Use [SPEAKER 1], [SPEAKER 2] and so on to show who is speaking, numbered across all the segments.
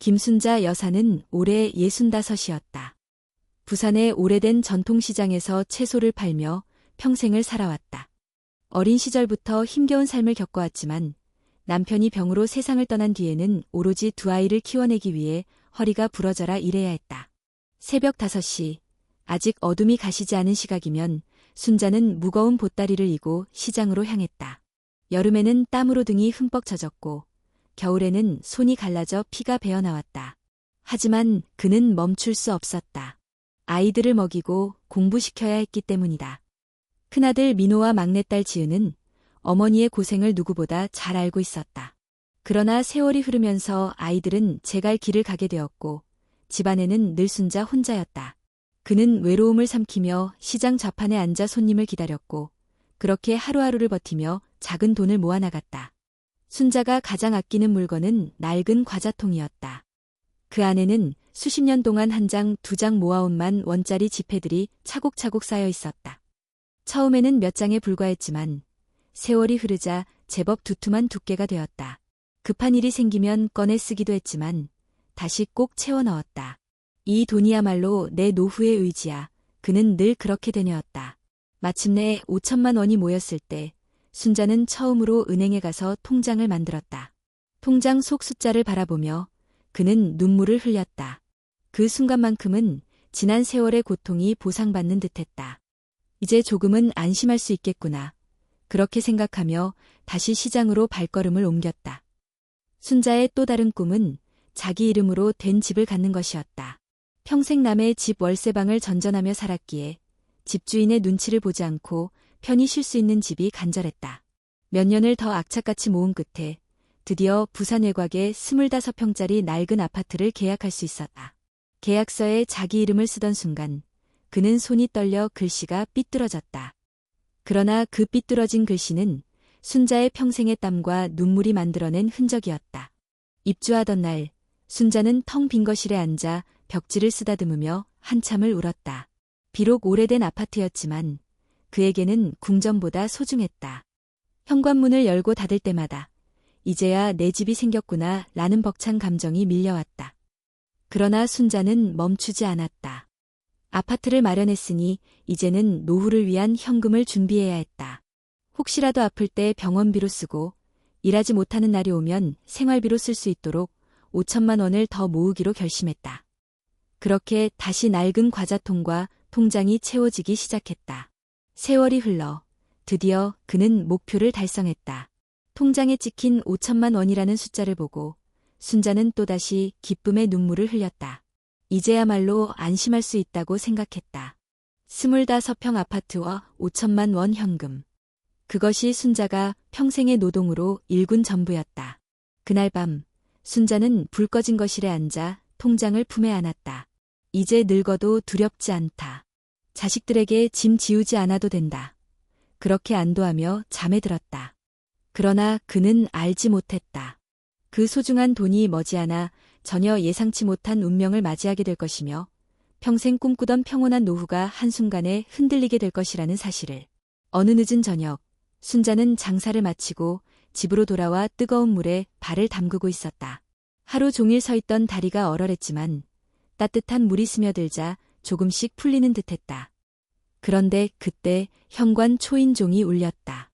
[SPEAKER 1] 김순자 여사는 올해 65이었다. 부산의 오래된 전통시장에서 채소를 팔며 평생을 살아왔다. 어린 시절부터 힘겨운 삶을 겪어왔지만 남편이 병으로 세상을 떠난 뒤에는 오로지 두 아이를 키워내기 위해 허리가 부러져라 일해야 했다. 새벽 5시, 아직 어둠이 가시지 않은 시각이면 순자는 무거운 보따리를 이고 시장으로 향했다. 여름에는 땀으로 등이 흠뻑 젖었고 겨울에는 손이 갈라져 피가 배어나왔다. 하지만 그는 멈출 수 없었다. 아이들을 먹이고 공부시켜야 했기 때문이다. 큰아들 민호와 막내딸 지은은 어머니의 고생을 누구보다 잘 알고 있었다. 그러나 세월이 흐르면서 아이들은 제갈 길을 가게 되었고 집안에는 늘 순자 혼자였다. 그는 외로움을 삼키며 시장 좌판에 앉아 손님을 기다렸고 그렇게 하루하루를 버티며 작은 돈을 모아나갔다. 순자가 가장 아끼는 물건은 낡은 과자통이었다. 그 안에는 수십 년 동안 한 장, 두 장 모아온 10,000원짜리 지폐들이 차곡차곡 쌓여 있었다. 처음에는 몇 장에 불과했지만 세월이 흐르자 제법 두툼한 두께가 되었다. 급한 일이 생기면 꺼내 쓰기도 했지만 다시 꼭 채워 넣었다. 이 돈이야말로 내 노후의 의지야. 그는 늘 그렇게 되뇌었다. 마침내 5천만 원이 모였을 때 순자는 처음으로 은행에 가서 통장을 만들었다. 통장 속 숫자를 바라보며 그는 눈물을 흘렸다. 그 순간만큼은 지난 세월의 고통이 보상받는 듯했다. 이제 조금은 안심할 수 있겠구나. 그렇게 생각하며 다시 시장으로 발걸음을 옮겼다. 순자의 또 다른 꿈은 자기 이름으로 된 집을 갖는 것이었다. 평생 남의 집 월세방을 전전하며 살았기에 집주인의 눈치를 보지 않고 편히 쉴 수 있는 집이 간절했다. 몇 년을 더 악착같이 모은 끝에 드디어 부산 외곽에 25평짜리 낡은 아파트를 계약할 수 있었다. 계약서에 자기 이름을 쓰던 순간 그는 손이 떨려 글씨가 삐뚤어졌다. 그러나 그 삐뚤어진 글씨는 순자의 평생의 땀과 눈물이 만들어낸 흔적이었다. 입주하던 날 순자는 텅 빈 거실에 앉아 벽지를 쓰다듬으며 한참을 울었다. 비록 오래된 아파트였지만 그에게는 궁전보다 소중했다. 현관문을 열고 닫을 때마다 이제야 내 집이 생겼구나 라는 벅찬 감정이 밀려왔다. 그러나 순자는 멈추지 않았다. 아파트를 마련했으니 이제는 노후를 위한 현금을 준비해야 했다. 혹시라도 아플 때 병원비로 쓰고 일하지 못하는 날이 오면 생활비로 쓸 수 있도록 5천만 원을 더 모으기로 결심했다. 그렇게 다시 낡은 과자통과 통장이 채워지기 시작했다. 세월이 흘러 드디어 그는 목표를 달성했다. 통장에 찍힌 5천만 원이라는 숫자를 보고 순자는 또다시 기쁨의 눈물을 흘렸다. 이제야말로 안심할 수 있다고 생각했다. 25평 아파트와 5천만 원 현금. 그것이 순자가 평생의 노동으로 일군 전부였다. 그날 밤 순자는 불 꺼진 거실에 앉아 통장을 품에 안았다. 이제 늙어도 두렵지 않다. 자식들에게 짐 지우지 않아도 된다. 그렇게 안도하며 잠에 들었다. 그러나 그는 알지 못했다. 그 소중한 돈이 머지않아 전혀 예상치 못한 운명을 맞이하게 될 것이며 평생 꿈꾸던 평온한 노후가 한순간에 흔들리게 될 것이라는 사실을. 어느 늦은 저녁 순자는 장사를 마치고 집으로 돌아와 뜨거운 물에 발을 담그고 있었다. 하루 종일 서 있던 다리가 얼얼했지만 따뜻한 물이 스며들자 조금씩 풀리는 듯했다. 그런데 그때 현관 초인종이 울렸다.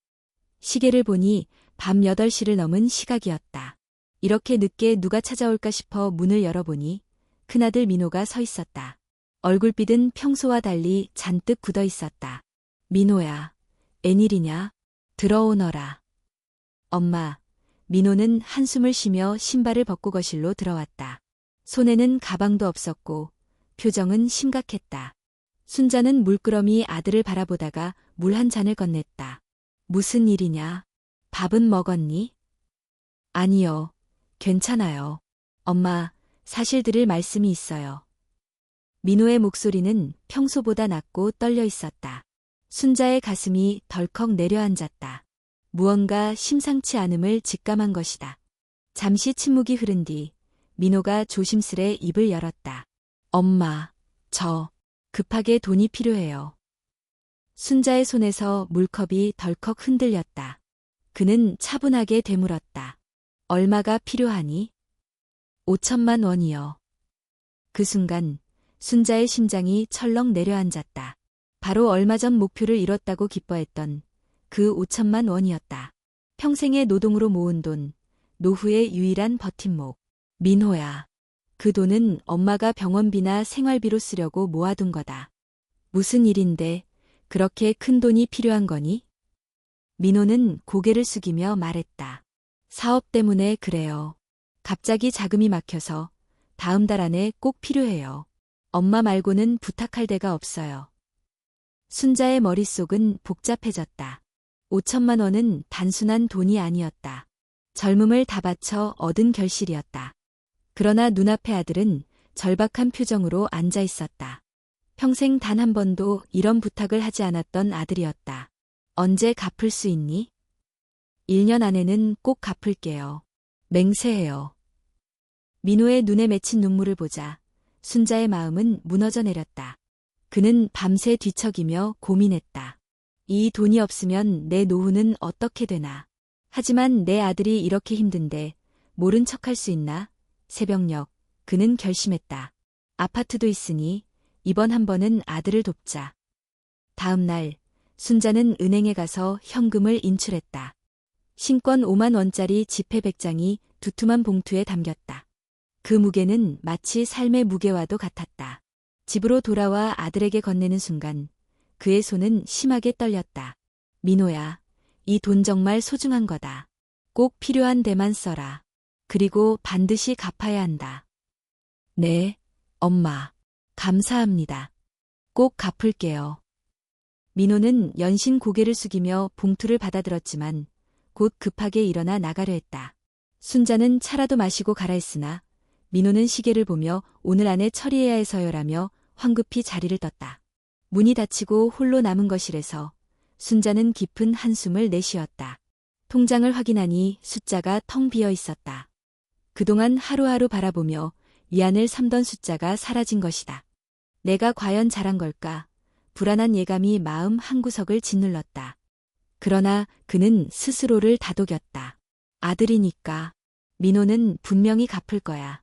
[SPEAKER 1] 시계를 보니 밤 8시를 넘은 시각이었다. 이렇게 늦게 누가 찾아올까 싶어 문을 열어보니 큰아들 민호가 서 있었다. 얼굴빛은 평소와 달리 잔뜩 굳어 있었다. 민호야, 웬일이냐? 들어오너라. 엄마, 민호는 한숨을 쉬며 신발을 벗고 거실로 들어왔다. 손에는 가방도 없었고 표정은 심각했다. 순자는 물끄러미 아들을 바라보다가 물 한 잔을 건넸다. 무슨 일이냐? 밥은 먹었니? 아니요. 괜찮아요. 엄마, 사실 드릴 말씀이 있어요. 민호의 목소리는 평소보다 낮고 떨려 있었다. 순자의 가슴이 덜컥 내려앉았다. 무언가 심상치 않음을 직감한 것이다. 잠시 침묵이 흐른 뒤 민호가 조심스레 입을 열었다. 엄마, 저 급하게 돈이 필요해요. 순자의 손에서 물컵이 덜컥 흔들렸다. 그는 차분하게 되물었다. 얼마가 필요하니? 5천만 원이요. 그 순간 순자의 심장이 철렁 내려앉았다. 바로 얼마 전 목표를 이뤘다고 기뻐했던 그 5천만 원이었다. 평생의 노동으로 모은 돈, 노후의 유일한 버팀목. 민호야. 그 돈은 엄마가 병원비나 생활비로 쓰려고 모아둔 거다. 무슨 일인데 그렇게 큰 돈이 필요한 거니? 민호는 고개를 숙이며 말했다. 사업 때문에 그래요. 갑자기 자금이 막혀서 다음 달 안에 꼭 필요해요. 엄마 말고는 부탁할 데가 없어요. 순자의 머릿속은 복잡해졌다. 5천만 원은 단순한 돈이 아니었다. 젊음을 다 바쳐 얻은 결실이었다. 그러나 눈앞의 아들은 절박한 표정으로 앉아 있었다. 평생 단 한 번도 이런 부탁을 하지 않았던 아들이었다. 언제 갚을 수 있니? 1년 안에는 꼭 갚을게요. 맹세해요. 민호의 눈에 맺힌 눈물을 보자 순자의 마음은 무너져 내렸다. 그는 밤새 뒤척이며 고민했다. 이 돈이 없으면 내 노후는 어떻게 되나. 하지만 내 아들이 이렇게 힘든데 모른 척할 수 있나? 새벽녘 그는 결심했다. 아파트도 있으니 이번 한 번은 아들을 돕자. 다음 날 순자는 은행에 가서 현금을 인출했다. 신권 5만 원짜리 지폐 100장이 두툼한 봉투에 담겼다. 그 무게는 마치 삶의 무게와도 같았다. 집으로 돌아와 아들에게 건네는 순간 그의 손은 심하게 떨렸다. 민호야, 이 돈 정말 소중한 거다. 꼭 필요한 데만 써라. 그리고 반드시 갚아야 한다. 네, 엄마. 감사합니다. 꼭 갚을게요. 민호는 연신 고개를 숙이며 봉투를 받아들었지만 곧 급하게 일어나 나가려 했다. 순자는 차라도 마시고 가라 했으나 민호는 시계를 보며 오늘 안에 처리해야 해서요라며 황급히 자리를 떴다. 문이 닫히고 홀로 남은 거실에서 순자는 깊은 한숨을 내쉬었다. 통장을 확인하니 숫자가 텅 비어 있었다. 그동안 하루하루 바라보며 위안을 삼던 숫자가 사라진 것이다. 내가 과연 잘한 걸까? 불안한 예감이 마음 한구석을 짓눌렀다. 그러나 그는 스스로를 다독였다. 아들이니까 민호는 분명히 갚을 거야.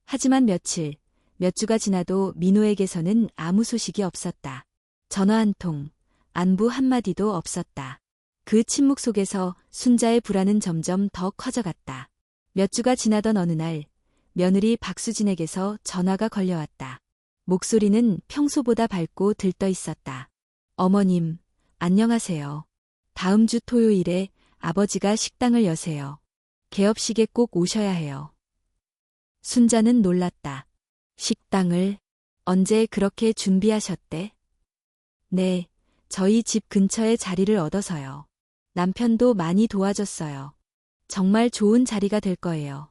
[SPEAKER 1] 하지만 몇 주가 지나도 민호에게서는 아무 소식이 없었다. 전화 한 통, 안부 한마디도 없었다. 그 침묵 속에서 순자의 불안은 점점 더 커져갔다. 몇 주가 지나던 어느 날 며느리 박수진에게서 전화가 걸려왔다. 목소리는 평소보다 밝고 들떠 있었다. 어머님, 안녕하세요. 다음 주 토요일에 아버지가 식당을 여세요. 개업식에 꼭 오셔야 해요. 순자는 놀랐다. 식당을 언제 그렇게 준비하셨대? 네, 저희 집 근처에 자리를 얻어서요. 남편도 많이 도와줬어요. 정말 좋은 자리가 될 거예요.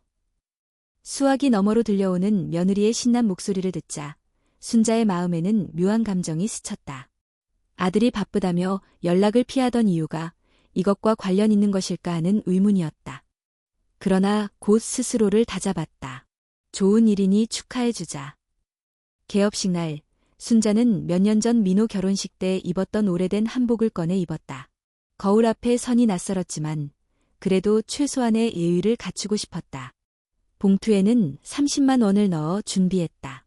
[SPEAKER 1] 수화기 너머로 들려오는 며느리의 신난 목소리를 듣자 순자의 마음에는 묘한 감정이 스쳤다. 아들이 바쁘다며 연락을 피하던 이유가 이것과 관련 있는 것일까 하는 의문이었다. 그러나 곧 스스로를 다잡았다. 좋은 일이니 축하해주자. 개업식 날 순자는 몇 년 전 민호 결혼식 때 입었던 오래된 한복을 꺼내 입었다. 거울 앞에 선이 낯설었지만 그래도 최소한의 예의를 갖추고 싶었다. 봉투에는 30만 원을 넣어 준비했다.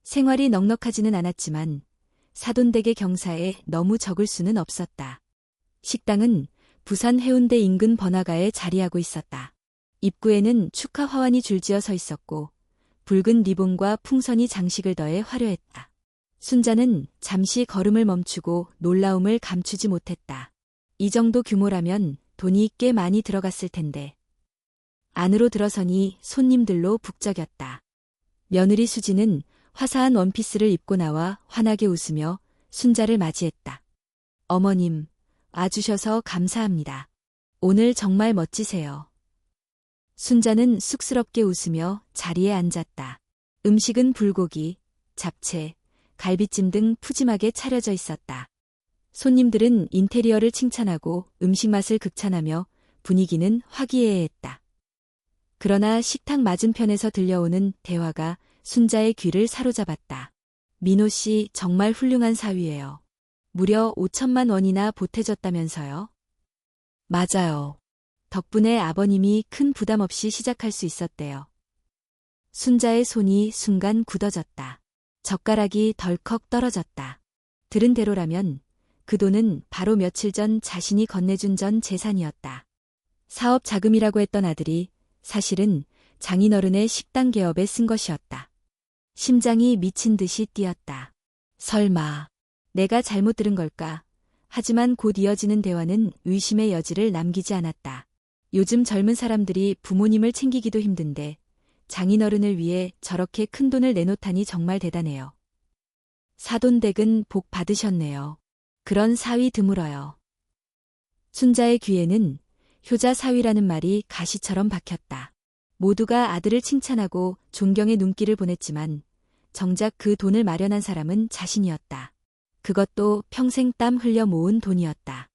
[SPEAKER 1] 생활이 넉넉하지는 않았지만 사돈댁의 경사에 너무 적을 수는 없었다. 식당은 부산 해운대 인근 번화가에 자리하고 있었다. 입구에는 축하 화환이 줄지어 서 있었고 붉은 리본과 풍선이 장식을 더해 화려했다. 순자는 잠시 걸음을 멈추고 놀라움을 감추지 못했다. 이 정도 규모라면 돈이 꽤 많이 들어갔을 텐데. 안으로 들어서니 손님들로 북적였다. 며느리 수지는 화사한 원피스를 입고 나와 환하게 웃으며 순자를 맞이했다. 어머님, 와주셔서 감사합니다. 오늘 정말 멋지세요. 순자는 쑥스럽게 웃으며 자리에 앉았다. 음식은 불고기, 잡채, 갈비찜 등 푸짐하게 차려져 있었다. 손님들은 인테리어를 칭찬하고 음식 맛을 극찬하며 분위기는 화기애애했다. 그러나 식탁 맞은편에서 들려오는 대화가 순자의 귀를 사로잡았다. 민호 씨 정말 훌륭한 사위예요. 무려 5천만 원이나 보태줬다면서요? 맞아요. 덕분에 아버님이 큰 부담 없이 시작할 수 있었대요. 순자의 손이 순간 굳어졌다. 젓가락이 덜컥 떨어졌다. 들은 대로라면 그 돈은 바로 며칠 전 자신이 건네준 전 재산이었다. 사업 자금이라고 했던 아들이 사실은 장인어른의 식당 개업에 쓴 것이었다. 심장이 미친 듯이 뛰었다. 설마 내가 잘못 들은 걸까? 하지만 곧 이어지는 대화는 의심의 여지를 남기지 않았다. 요즘 젊은 사람들이 부모님을 챙기기도 힘든데 장인어른을 위해 저렇게 큰 돈을 내놓다니 정말 대단해요. 사돈댁은 복 받으셨네요. 그런 사위 드물어요. 순자의 귀에는 효자사위라는 말이 가시처럼 박혔다. 모두가 아들을 칭찬하고 존경의 눈길을 보냈지만 정작 그 돈을 마련한 사람은 자신이었다. 그것도 평생 땀 흘려 모은 돈이었다.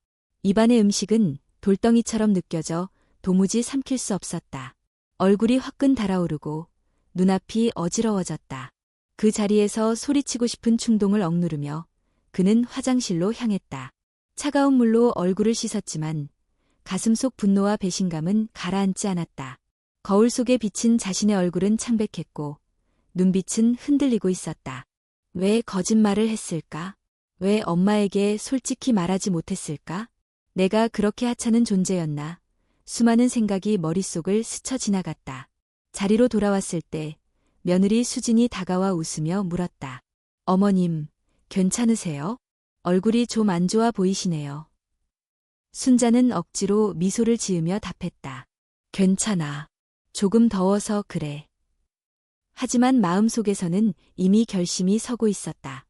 [SPEAKER 1] 입안의 음식은 돌덩이처럼 느껴져 도무지 삼킬 수 없었다. 얼굴이 화끈 달아오르고 눈앞이 어지러워졌다. 그 자리에서 소리치고 싶은 충동을 억누르며 그는 화장실로 향했다. 차가운 물로 얼굴을 씻었지만 가슴 속 분노와 배신감은 가라앉지 않았다. 거울 속에 비친 자신의 얼굴은 창백했고 눈빛은 흔들리고 있었다. 왜 거짓말을 했을까? 왜 엄마에게 솔직히 말하지 못했을까? 내가 그렇게 하찮은 존재였나? 수많은 생각이 머릿속을 스쳐 지나갔다. 자리로 돌아왔을 때 며느리 수진이 다가와 웃으며 물었다. 어머님, 괜찮으세요? 얼굴이 좀 안 좋아 보이시네요. 순자는 억지로 미소를 지으며 답했다. 괜찮아. 조금 더워서 그래. 하지만 마음속에서는 이미 결심이 서고 있었다.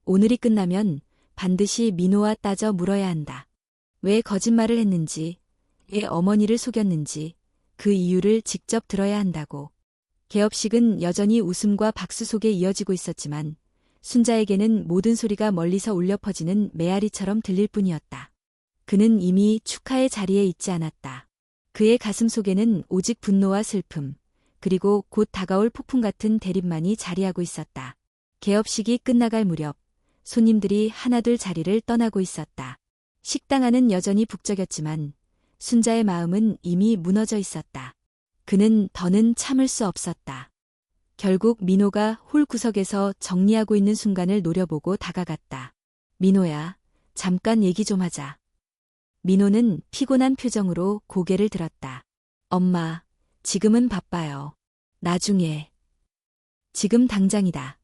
[SPEAKER 1] 오늘이 끝나면 반드시 민호와 따져 물어야 한다. 왜 거짓말을 했는지, 왜 어머니를 속였는지 그 이유를 직접 들어야 한다고. 개업식은 여전히 웃음과 박수 속에 이어지고 있었지만 순자에게는 모든 소리가 멀리서 울려 퍼지는 메아리처럼 들릴 뿐이었다. 그는 이미 축하의 자리에 있지 않았다. 그의 가슴 속에는 오직 분노와 슬픔, 그리고 곧 다가올 폭풍 같은 대립만이 자리하고 있었다. 개업식이 끝나갈 무렵 손님들이 하나둘 자리를 떠나고 있었다. 식당 안은 여전히 북적였지만 순자의 마음은 이미 무너져 있었다. 그는 더는 참을 수 없었다. 결국 민호가 홀 구석에서 정리하고 있는 순간을 노려보고 다가갔다. 민호야, 잠깐 얘기 좀 하자. 민호는 피곤한 표정으로 고개를 들었다. 엄마, 지금은 바빠요. 나중에. 지금 당장이다.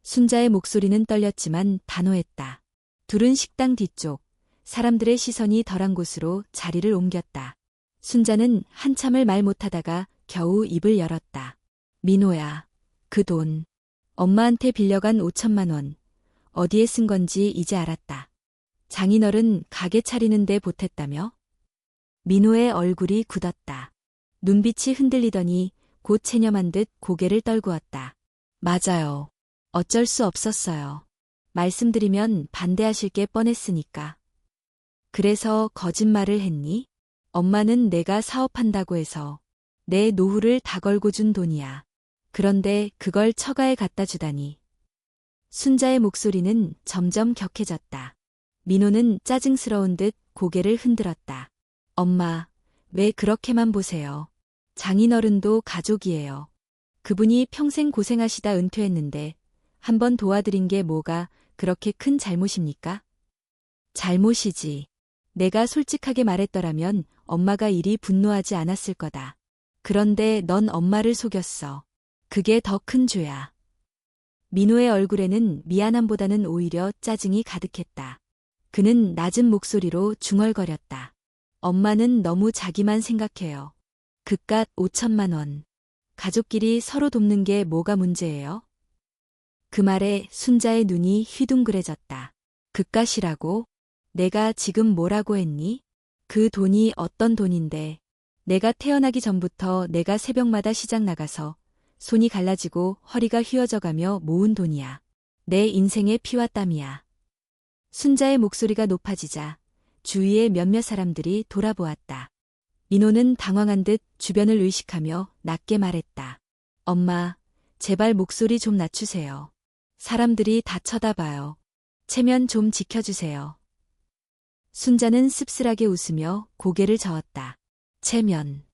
[SPEAKER 1] 순자의 목소리는 떨렸지만 단호했다. 둘은 식당 뒤쪽, 사람들의 시선이 덜한 곳으로 자리를 옮겼다. 순자는 한참을 말 못하다가 겨우 입을 열었다. 민호야, 그 돈. 엄마한테 빌려간 5천만 원. 어디에 쓴 건지 이제 알았다. 장인어른 가게 차리는데 보탰다며? 민호의 얼굴이 굳었다. 눈빛이 흔들리더니 곧 체념한 듯 고개를 떨구었다. 맞아요. 어쩔 수 없었어요. 말씀드리면 반대하실 게 뻔했으니까. 그래서 거짓말을 했니? 엄마는 내가 사업한다고 해서 내 노후를 다 걸고 준 돈이야. 그런데 그걸 처가에 갖다 주다니. 순자의 목소리는 점점 격해졌다. 민호는 짜증스러운 듯 고개를 흔들었다. 엄마, 왜 그렇게만 보세요? 장인어른도 가족이에요. 그분이 평생 고생하시다 은퇴했는데 한번 도와드린 게 뭐가 그렇게 큰 잘못입니까? 잘못이지. 내가 솔직하게 말했더라면 엄마가 이리 분노하지 않았을 거다. 그런데 넌 엄마를 속였어. 그게 더 큰 죄야. 민호의 얼굴에는 미안함보다는 오히려 짜증이 가득했다. 그는 낮은 목소리로 중얼거렸다. 엄마는 너무 자기만 생각해요. 그깟 5천만 원. 가족끼리 서로 돕는 게 뭐가 문제예요? 그 말에 순자의 눈이 휘둥그레졌다. 그깟이라고? 내가 지금 뭐라고 했니? 그 돈이 어떤 돈인데. 내가 태어나기 전부터 내가 새벽마다 시장 나가서 손이 갈라지고 허리가 휘어져가며 모은 돈이야. 내 인생의 피와 땀이야. 순자의 목소리가 높아지자 주위의 몇몇 사람들이 돌아보았다. 민호는 당황한 듯 주변을 의식하며 낮게 말했다. 엄마, 제발 목소리 좀 낮추세요. 사람들이 다 쳐다봐요. 체면 좀 지켜주세요. 순자는 씁쓸하게 웃으며 고개를 저었다. 체면.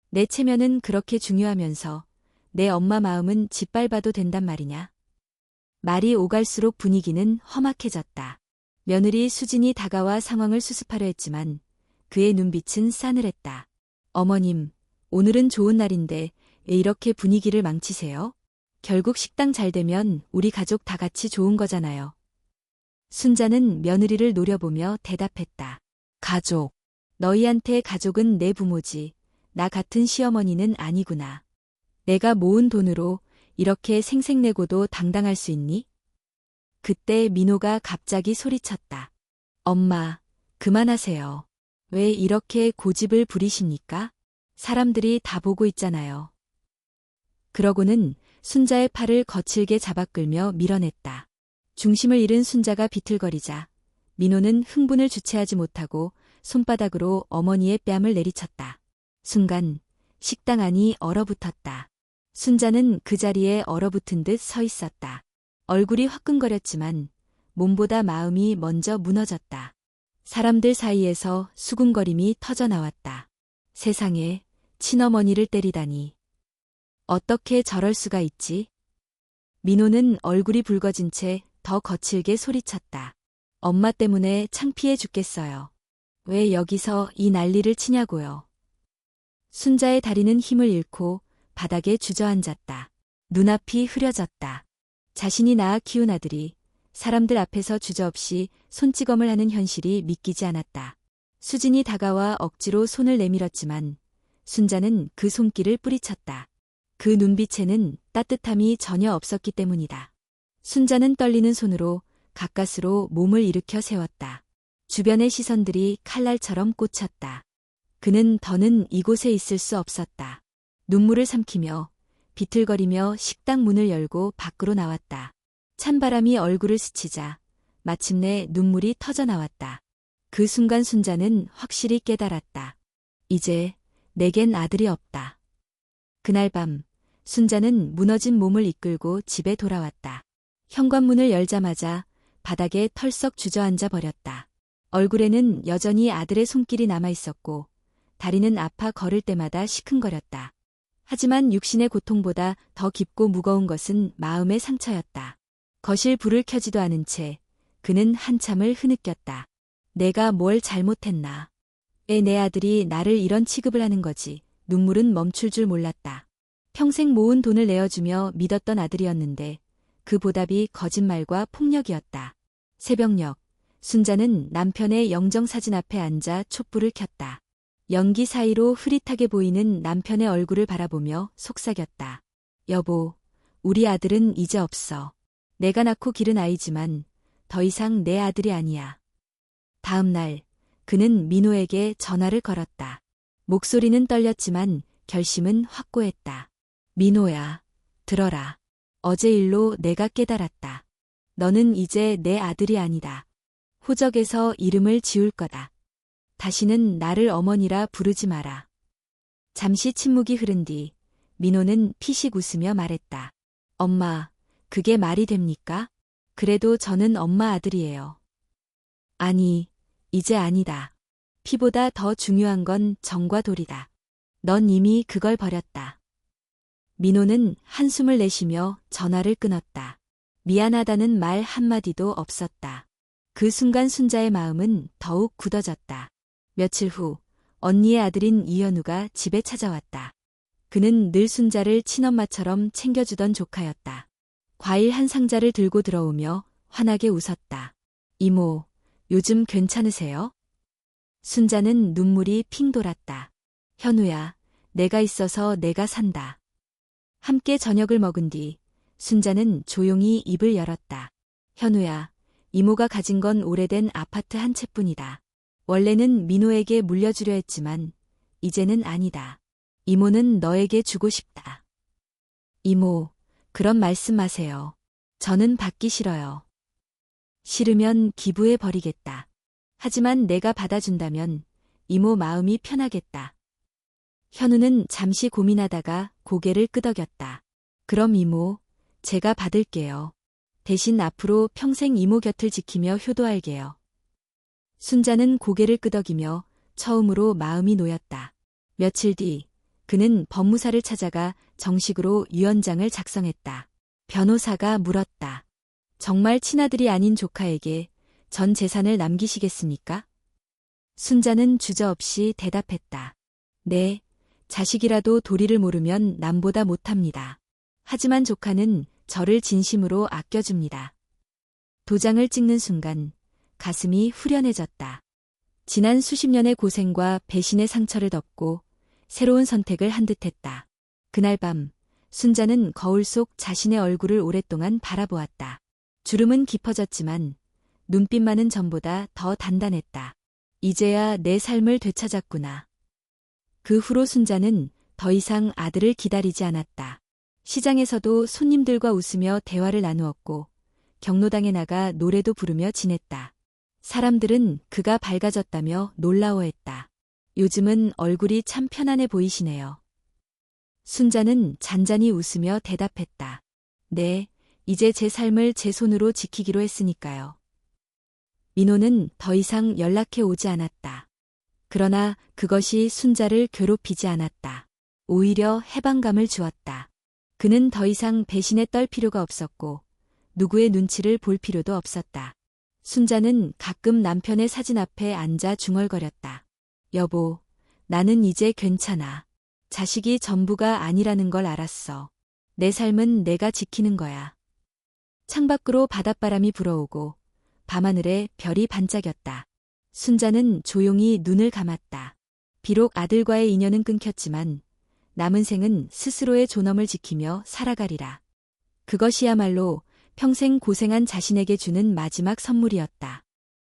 [SPEAKER 1] 내 체면은 그렇게 중요하면서 내 엄마 마음은 짓밟아도 된단 말이냐. 말이 오갈수록 분위기는 험악해졌다. 며느리 수진이 다가와 상황을 수습하려 했지만 그의 눈빛은 싸늘했다. 어머님, 오늘은 좋은 날인데 왜 이렇게 분위기를 망치세요? 결국 식당 잘 되면 우리 가족 다 같이 좋은 거잖아요. 순자는 며느리를 노려보며 대답했다. 가족. 너희한테 가족은 내 부모지. 나 같은 시어머니는 아니구나. 내가 모은 돈으로 이렇게 생색내고도 당당할 수 있니? 그때 민호가 갑자기 소리쳤다. 엄마, 그만하세요. 왜 이렇게 고집을 부리십니까? 사람들이 다 보고 있잖아요. 그러고는 순자의 팔을 거칠게 잡아끌며 밀어냈다. 중심을 잃은 순자가 비틀거리자 민호는 흥분을 주체하지 못하고 손바닥으로 어머니의 뺨을 내리쳤다. 순간 식당 안이 얼어붙었다. 순자는 그 자리에 얼어붙은 듯 서 있었다. 얼굴이 화끈거렸지만 몸보다 마음이 먼저 무너졌다. 사람들 사이에서 수군거림이 터져나왔다. 세상에, 친어머니를 때리다니. 어떻게 저럴 수가 있지? 민호는 얼굴이 붉어진 채 더 거칠게 소리쳤다. 엄마 때문에 창피해 죽겠어요. 왜 여기서 이 난리를 치냐고요. 순자의 다리는 힘을 잃고 바닥에 주저앉았다. 눈앞이 흐려졌다. 자신이 낳아 키운 아들이 사람들 앞에서 주저없이 손찌검을 하는 현실이 믿기지 않았다. 수진이 다가와 억지로 손을 내밀었지만 순자는 그 손길을 뿌리쳤다. 그 눈빛에는 따뜻함이 전혀 없었기 때문이다. 순자는 떨리는 손으로 가까스로 몸을 일으켜 세웠다. 주변의 시선들이 칼날처럼 꽂혔다. 그는 더는 이곳에 있을 수 없었다. 눈물을 삼키며 비틀거리며 식당 문을 열고 밖으로 나왔다. 찬바람이 얼굴을 스치자 마침내 눈물이 터져나왔다. 그 순간 순자는 확실히 깨달았다. 이제 내겐 아들이 없다. 그날 밤 순자는 무너진 몸을 이끌고 집에 돌아왔다. 현관문을 열자마자 바닥에 털썩 주저앉아 버렸다. 얼굴에는 여전히 아들의 손길이 남아있었고 다리는 아파 걸을 때마다 시큰거렸다. 하지만 육신의 고통보다 더 깊고 무거운 것은 마음의 상처였다. 거실 불을 켜지도 않은 채 그는 한참을 흐느꼈다. 내가 뭘 잘못했나. 왜 내 아들이 나를 이런 취급을 하는 거지. 눈물은 멈출 줄 몰랐다. 평생 모은 돈을 내어주며 믿었던 아들이었는데 그 보답이 거짓말과 폭력이었다. 새벽녘, 순자는 남편의 영정사진 앞에 앉아 촛불을 켰다. 연기 사이로 흐릿하게 보이는 남편의 얼굴을 바라보며 속삭였다. 여보, 우리 아들은 이제 없어. 내가 낳고 기른 아이지만 더 이상 내 아들이 아니야. 다음 날, 그는 민호에게 전화를 걸었다. 목소리는 떨렸지만 결심은 확고했다. 민호야, 들어라. 어제 일로 내가 깨달았다. 너는 이제 내 아들이 아니다. 호적에서 이름을 지울 거다. 다시는 나를 어머니라 부르지 마라. 잠시 침묵이 흐른 뒤 민호는 피식 웃으며 말했다. 엄마, 그게 말이 됩니까? 그래도 저는 엄마 아들이에요. 아니, 이제 아니다. 피보다 더 중요한 건 정과 도리다. 넌 이미 그걸 버렸다. 민호는 한숨을 내쉬며 전화를 끊었다. 미안하다는 말 한마디도 없었다. 그 순간 순자의 마음은 더욱 굳어졌다. 며칠 후 언니의 아들인 이현우가 집에 찾아왔다. 그는 늘 순자를 친엄마처럼 챙겨주던 조카였다. 과일 한 상자를 들고 들어오며 환하게 웃었다. 이모, 요즘 괜찮으세요? 순자는 눈물이 핑 돌았다. 현우야, 내가 있어서 내가 산다. 함께 저녁을 먹은 뒤 순자는 조용히 입을 열었다. 현우야, 이모가 가진 건 오래된 아파트 한 채뿐이다. 원래는 민호에게 물려주려 했지만 이제는 아니다. 이모는 너에게 주고 싶다. 이모, 그런 말씀 마세요. 저는 받기 싫어요. 싫으면 기부해버리겠다. 하지만 내가 받아준다면 이모 마음이 편하겠다. 현우는 잠시 고민하다가 고개를 끄덕였다. 그럼 이모, 제가 받을게요. 대신 앞으로 평생 이모 곁을 지키며 효도할게요. 순자는 고개를 끄덕이며 처음으로 마음이 놓였다. 며칠 뒤 그는 법무사를 찾아가 정식으로 유언장을 작성했다. 변호사가 물었다. 정말 친아들이 아닌 조카에게 전 재산을 남기시겠습니까? 순자는 주저없이 대답했다. 네, 자식이라도 도리를 모르면 남보다 못합니다. 하지만 조카는 저를 진심으로 아껴줍니다. 도장을 찍는 순간 가슴이 후련해졌다. 지난 수십 년의 고생과 배신의 상처를 덮고 새로운 선택을 한 듯했다. 그날 밤 순자는 거울 속 자신의 얼굴을 오랫동안 바라보았다. 주름은 깊어졌지만 눈빛만은 전보다 더 단단했다. 이제야 내 삶을 되찾았구나. 그 후로 순자는 더 이상 아들을 기다리지 않았다. 시장에서도 손님들과 웃으며 대화를 나누었고 경로당에 나가 노래도 부르며 지냈다. 사람들은 그가 밝아졌다며 놀라워했다. 요즘은 얼굴이 참 편안해 보이시네요. 순자는 잔잔히 웃으며 대답했다. 네, 이제 제 삶을 제 손으로 지키기로 했으니까요. 민호는 더 이상 연락해 오지 않았다. 그러나 그것이 순자를 괴롭히지 않았다. 오히려 해방감을 주었다. 그는 더 이상 배신에 떨 필요가 없었고 누구의 눈치를 볼 필요도 없었다. 순자는 가끔 남편의 사진 앞에 앉아 중얼거렸다. 여보, 나는 이제 괜찮아. 자식이 전부가 아니라는 걸 알았어. 내 삶은 내가 지키는 거야. 창밖으로 바닷바람이 불어오고 밤하늘에 별이 반짝였다. 순자는 조용히 눈을 감았다. 비록 아들과의 인연은 끊겼지만 남은 생은 스스로의 존엄을 지키며 살아가리라. 그것이야말로 평생 고생한 자신에게 주는 마지막 선물이었다.